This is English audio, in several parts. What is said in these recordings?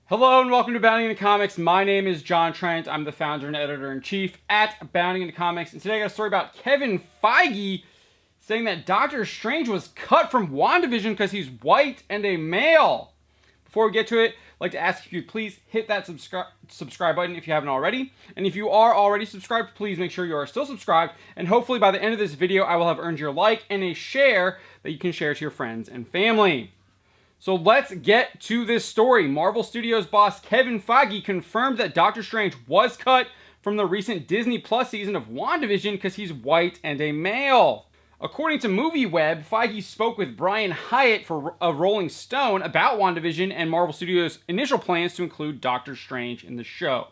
Hello and welcome to Bounding into Comics. My name is John Trent. I'm the founder and editor-in-chief at Bounding into Comics. And today I got a story about Kevin Feige saying that Doctor Strange was cut from WandaVision because he's white and a male. Before we get to it, I'd like to ask if you could please hit that subscribe button if you haven't already. And if you are already subscribed, please make sure you are still subscribed. And hopefully by the end of this video, I will have earned your like and a share that you can share to your friends and family. So let's get to this story. Marvel Studios boss Kevin Feige confirmed that Doctor Strange was cut from the recent Disney Plus season of WandaVision because he's white and a male. According to MovieWeb, Feige spoke with Brian Hyatt of Rolling Stone about WandaVision and Marvel Studios' initial plans to include Doctor Strange in the show.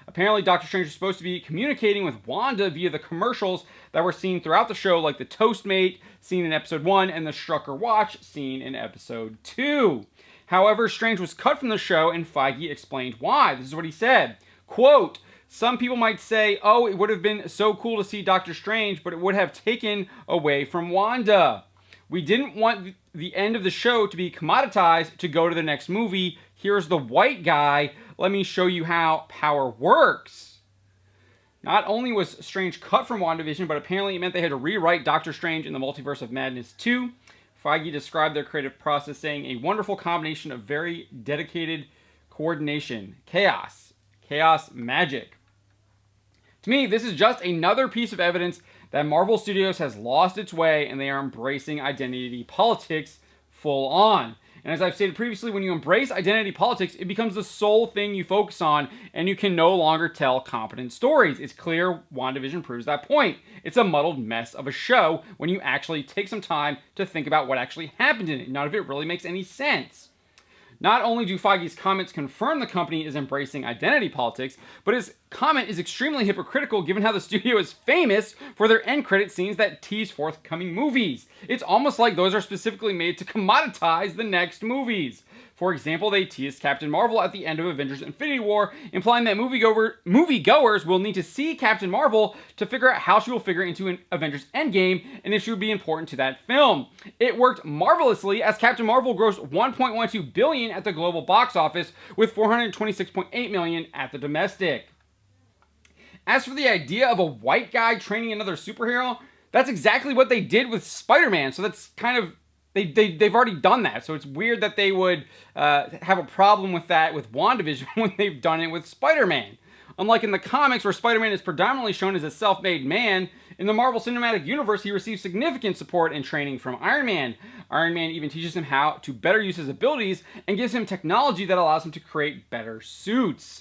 Apparently, Doctor Strange is supposed to be communicating with Wanda via the commercials that were seen throughout the show, like the Toastmate scene in episode 1 and the Strucker Watch scene in episode 2. However, Strange was cut from the show, and Feige explained why. This is what he said. Quote, "Some people might say, oh, it would have been so cool to see Doctor Strange, but it would have taken away from Wanda. We didn't want the end of the show to be commoditized to go to the next movie. Here's the white guy. Let me show you how power works." Not only was Strange cut from WandaVision, but apparently it meant they had to rewrite Doctor Strange in the Multiverse of Madness 2. Feige described their creative process saying, "A wonderful combination of very dedicated coordination. Chaos magic." To me, this is just another piece of evidence that Marvel Studios has lost its way and they are embracing identity politics full on. And as I've stated previously, when you embrace identity politics, it becomes the sole thing you focus on, and you can no longer tell competent stories. It's clear WandaVision proves that point. It's a muddled mess of a show when you actually take some time to think about what actually happened in it. None of it really makes any sense. Not only do Feige's comments confirm the company is embracing identity politics, but his comment is extremely hypocritical given how the studio is famous for their end credit scenes that tease forthcoming movies. It's almost like those are specifically made to commoditize the next movies. For example, they teased Captain Marvel at the end of Avengers Infinity War, implying that moviegoers will need to see Captain Marvel to figure out how she will figure into an Avengers Endgame and if she would be important to that film. It worked marvelously as Captain Marvel grossed $1.12 billion at the global box office with $426.8 million at the domestic. As for the idea of a white guy training another superhero, that's exactly what they did with Spider-Man, so that's kind of They've already done that, so it's weird that they would have a problem with that with WandaVision when they've done it with Spider-Man. Unlike in the comics, where Spider-Man is predominantly shown as a self-made man, in the Marvel Cinematic Universe, he receives significant support and training from Iron Man. Iron Man even teaches him how to better use his abilities and gives him technology that allows him to create better suits.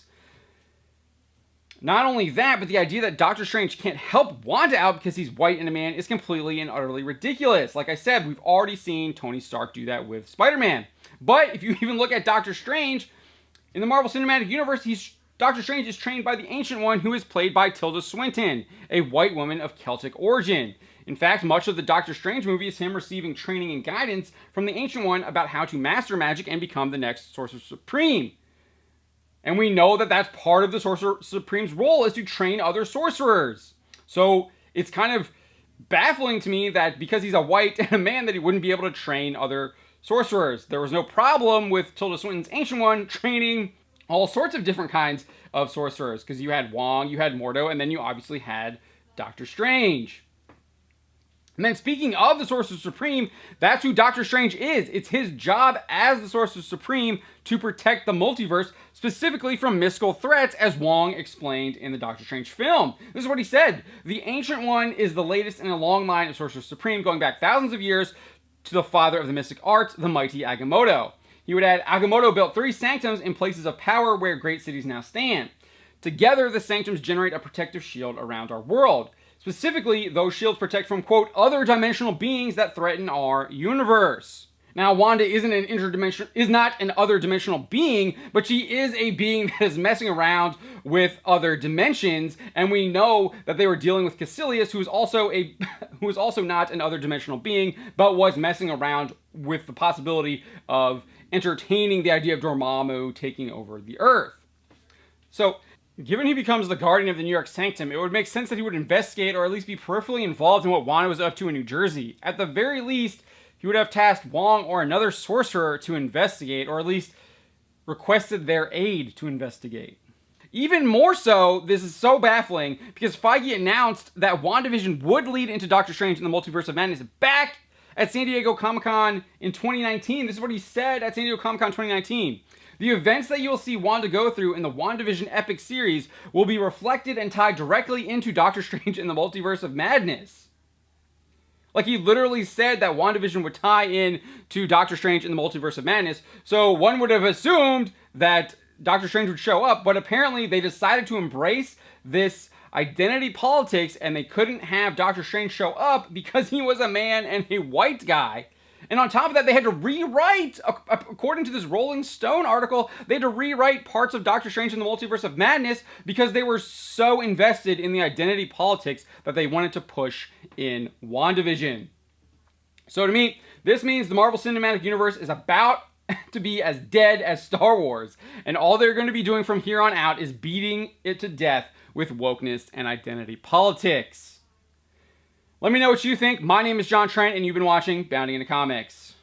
Not only that, but the idea that Doctor Strange can't help Wanda out because he's white and a man is completely and utterly ridiculous. Like I said, we've already seen Tony Stark do that with Spider-Man. But if you even look at Doctor Strange, in the Marvel Cinematic Universe, Doctor Strange is trained by the Ancient One, who is played by Tilda Swinton, a white woman of Celtic origin. In fact, much of the Doctor Strange movie is him receiving training and guidance from the Ancient One about how to master magic and become the next Sorcerer Supreme. And we know that that's part of the Sorcerer Supreme's role, is to train other sorcerers. So it's kind of baffling to me that because he's a white and a man that he wouldn't be able to train other sorcerers. There was no problem with Tilda Swinton's Ancient One training all sorts of different kinds of sorcerers, because you had Wong, you had Mordo, and then you obviously had Doctor Strange. And then speaking of the Sorcerer Supreme, that's who Doctor Strange is. It's his job as the Sorcerer Supreme to protect the multiverse, specifically from mystical threats, as Wong explained in the Doctor Strange film. This is what he said. The Ancient One is the latest in a long line of Sorcerer Supreme, going back thousands of years to the father of the mystic arts, the mighty Agamotto. He would add, Agamotto built 3 sanctums in places of power where great cities now stand. Together, the sanctums generate a protective shield around our world. Specifically, those shields protect from, quote, other dimensional beings that threaten our universe. Now, Wanda is not an other dimensional being, but she is a being that is messing around with other dimensions, and we know that they were dealing with Caecilius, who is also not an other dimensional being, but was messing around with the possibility of entertaining the idea of Dormammu taking over the Earth. So, given he becomes the guardian of the New York Sanctum, it would make sense that he would investigate or at least be peripherally involved in what Wanda was up to in New Jersey. At the very least, he would have tasked Wong or another sorcerer to investigate, or at least requested their aid to investigate. Even more so, this is so baffling, because Feige announced that WandaVision would lead into Doctor Strange in the Multiverse of Madness back at San Diego Comic-Con in 2019. This is what he said at San Diego Comic-Con 2019. The events that you will see Wanda go through in the WandaVision epic series will be reflected and tied directly into Doctor Strange in the Multiverse of Madness. Like, he literally said that WandaVision would tie in to Doctor Strange in the Multiverse of Madness, so one would have assumed that Doctor Strange would show up, but apparently they decided to embrace this identity politics, and they couldn't have Doctor Strange show up because he was a man and a white guy. And on top of that, they had to rewrite, according to this Rolling Stone article, they had to rewrite parts of Doctor Strange in the Multiverse of Madness because they were so invested in the identity politics that they wanted to push in WandaVision. So to me, this means the Marvel Cinematic Universe is about to be as dead as Star Wars. And all they're going to be doing from here on out is beating it to death with wokeness and identity politics. Let me know what you think. My name is John Trent, and you've been watching Bounding into Comics.